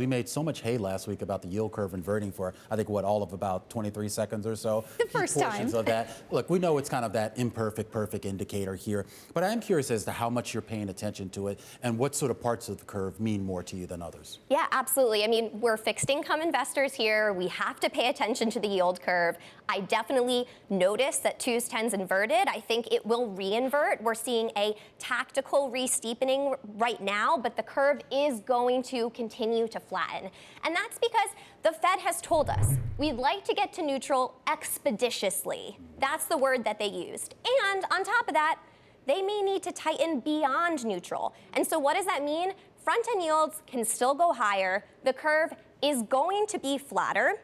We made so much hay last week about the yield curve inverting for, I think, all of about 23 seconds or so. The first portions time. Of that. Look, we know it's kind of that perfect indicator here, but I am curious as to how much you're paying attention to it and what sort of parts of the curve mean more to you than others. Yeah, absolutely. I mean, we're fixed income investors here. We have to pay attention to the yield curve. I definitely notice that 2s, 10s inverted. I think it will reinvert. We're seeing a tactical re-steepening right now, but the curve is going to continue to flatten. And that's because the Fed has told us we'd like to get to neutral expeditiously. That's the word that they used. And on top of that, they may need to tighten beyond neutral. And so what does that mean? Front-end yields can still go higher. The curve is going to be flatter.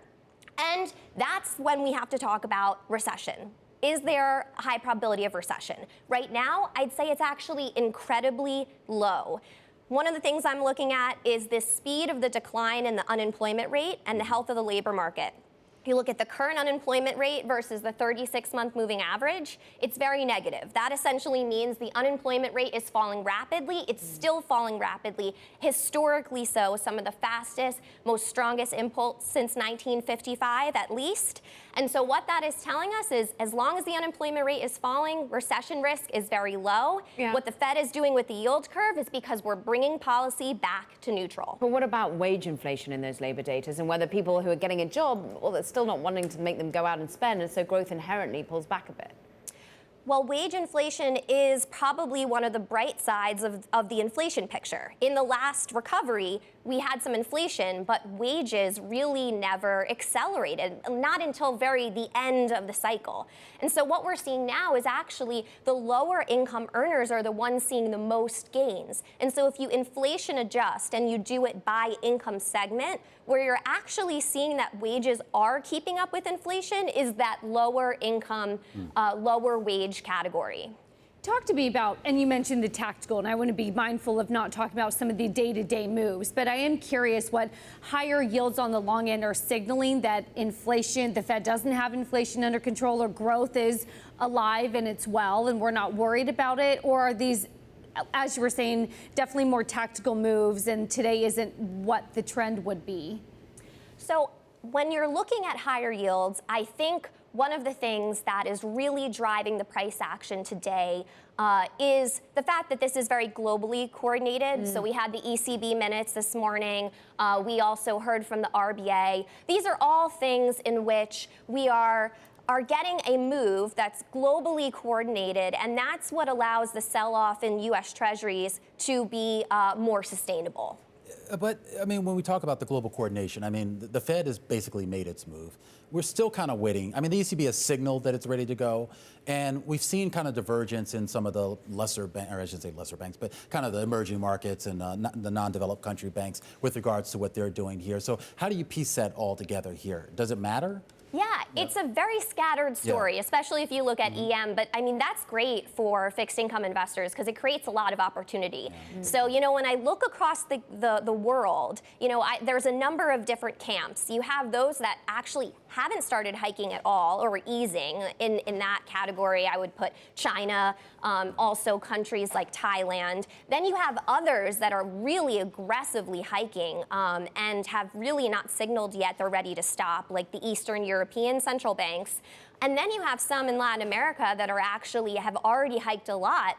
And that's when we have to talk about recession. Is there a high probability of recession? Right now, I'd say it's actually incredibly low. One of the things I'm looking at is the speed of the decline in the unemployment rate and the health of the labor market. If you look at the current unemployment rate versus the 36-month moving average, it's very negative. That essentially means the unemployment rate is falling rapidly. It's still falling rapidly, historically so, some of the fastest, most strongest impulse since 1955 at least. And so what that is telling us is as long as the unemployment rate is falling, recession risk is very low. Yeah. What the Fed is doing with the yield curve is because we're bringing policy back to neutral. But what about wage inflation in those labor data and whether people who are getting a job, well, that's still not wanting to make them go out and spend, and so growth inherently pulls back a bit? Well, wage inflation is probably one of the bright sides of the inflation picture. In the last recovery, we had some inflation, but wages really never accelerated, not until the end of the cycle. And so what we're seeing now is actually the lower income earners are the ones seeing the most gains. And so if you inflation adjust and you do it by income segment, where you're actually seeing that wages are keeping up with inflation is that lower income, lower wage category. Talk to me about, and you mentioned the tactical, and I want to be mindful of not talking about some of the day-to-day moves, but I am curious what higher yields on the long end are signaling that inflation, the Fed doesn't have inflation under control, or growth is alive and it's well and we're not worried about it, or are these, as you were saying, definitely more tactical moves and today isn't what the trend would be? So when you're looking at higher yields, I think one of the things that is really driving the price action today is the fact that this is very globally coordinated. So we had the ECB minutes this morning. We also heard from the RBA. These are all things in which we are getting a move that's globally coordinated, and that's what allows the sell-off in U.S. Treasuries to be more sustainable. But, I mean, when we talk about the global coordination, I mean, the Fed has basically made its move. We're still kind of waiting. I mean, the ECB has signaled that it's ready to go, and we've seen kind of divergence in some of the lesser banks, or I shouldn't say lesser banks, but kind of the emerging markets and the non-developed country banks with regards to what they're doing here. So how do you piece that all together here? Does it matter? Yeah, it's a very scattered story, especially if you look at EM. But I mean, that's great for fixed income investors because it creates a lot of opportunity. So, you know, when I look across the world, you know, there's a number of different camps. You have those that actually haven't started hiking at all or easing. In that category, I would put China, also countries like Thailand. Then you have others that are really aggressively hiking and have really not signaled yet they're ready to stop, like the Eastern European central banks. And then you have some in Latin America that are actually have already hiked a lot.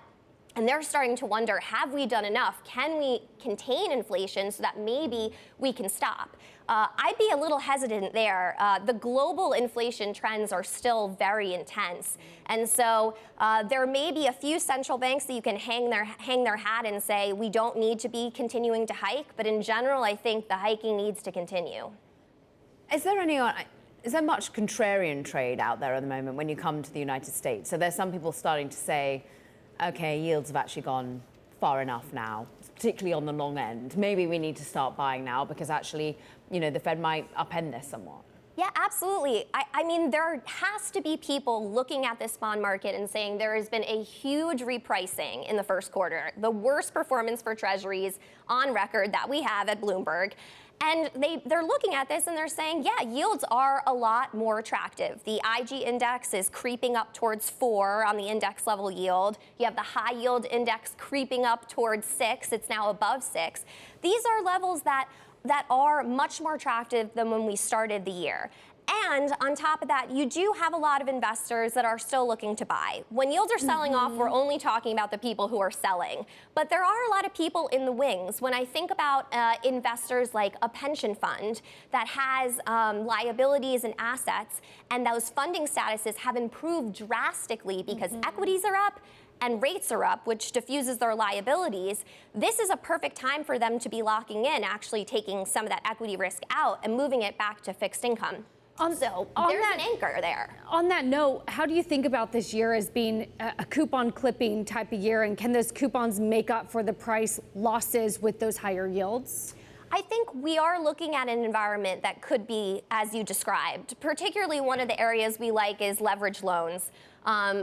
And they're starting to wonder, have we done enough? Can we contain inflation so that maybe we can stop? I'd be a little hesitant there. The global inflation trends are still very intense. And so there may be a few central banks that you can hang their hat and say, we don't need to be continuing to hike. But in general, I think the hiking needs to continue. Is there much contrarian trade out there at the moment when you come to the United States? So there's some people starting to say, okay, yields have actually gone far enough now, particularly on the long end. Maybe we need to start buying now because actually, you know, the Fed might upend this somewhat. Yeah, absolutely. I mean, there has to be people looking at this bond market and saying there has been a huge repricing in the first quarter, the worst performance for treasuries on record that we have at Bloomberg. And they're looking at this and they're saying, yeah, yields are a lot more attractive. The IG index is creeping up towards 4 on the index level yield. You have the high yield index creeping up towards 6. It's now above 6. These are levels that that are much more attractive than when we started the year. And on top of that, you do have a lot of investors that are still looking to buy. When yields are selling off, we're only talking about the people who are selling. But there are a lot of people in the wings. When I think about investors like a pension fund that has liabilities and assets, and those funding statuses have improved drastically because equities are up and rates are up, which diffuses their liabilities, this is a perfect time for them to be locking in, actually taking some of that equity risk out and moving it back to fixed income. So there's an anchor there. On that note, how do you think about this year as being a coupon clipping type of year? And can those coupons make up for the price losses with those higher yields? I think we are looking at an environment that could be, as you described. Particularly one of the areas we like is leverage loans,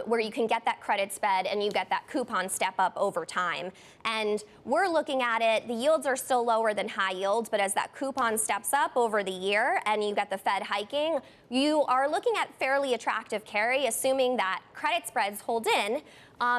where you can get that credit spread and you get that coupon step up over time. And we're looking at it, the yields are still lower than high yields, but as that coupon steps up over the year and you get the Fed hiking, you are looking at fairly attractive carry, assuming that credit spreads hold in.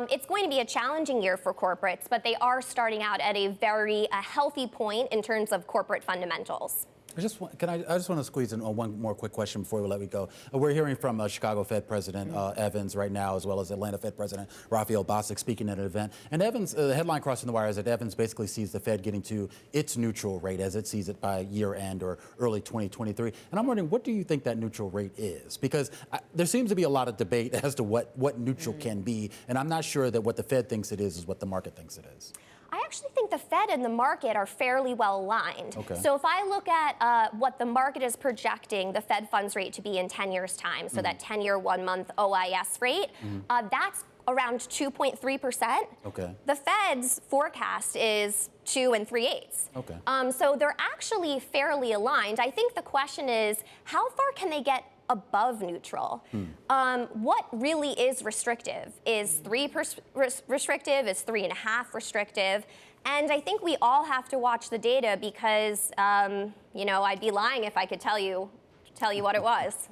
It's going to be a challenging year for corporates, but they are starting out at a very healthy point in terms of corporate fundamentals. I just want to squeeze in one more quick question before we let you go. We're hearing from Chicago Fed President Evans right now, as well as Atlanta Fed President Raphael Bostic speaking at an event. And Evans, the headline crossing the wire is that Evans basically sees the Fed getting to its neutral rate as it sees it by year end or early 2023. And I'm wondering, what do you think that neutral rate is? Because there seems to be a lot of debate as to what neutral can be. And I'm not sure that what the Fed thinks it is what the market thinks it is. I actually think the Fed and the market are fairly well aligned. Okay. So if I look at what the market is projecting the Fed funds rate to be in 10 years' time, so that 10-year, 1-month OIS rate, that's around 2.3%. Okay. The Fed's forecast is 2 3/8. Okay. So they're actually fairly aligned. I think the question is, how far can they get above neutral? What really is restrictive? Is 3 restrictive? Is 3.5 restrictive? And I think we all have to watch the data because, I'd be lying if I could tell you what it was.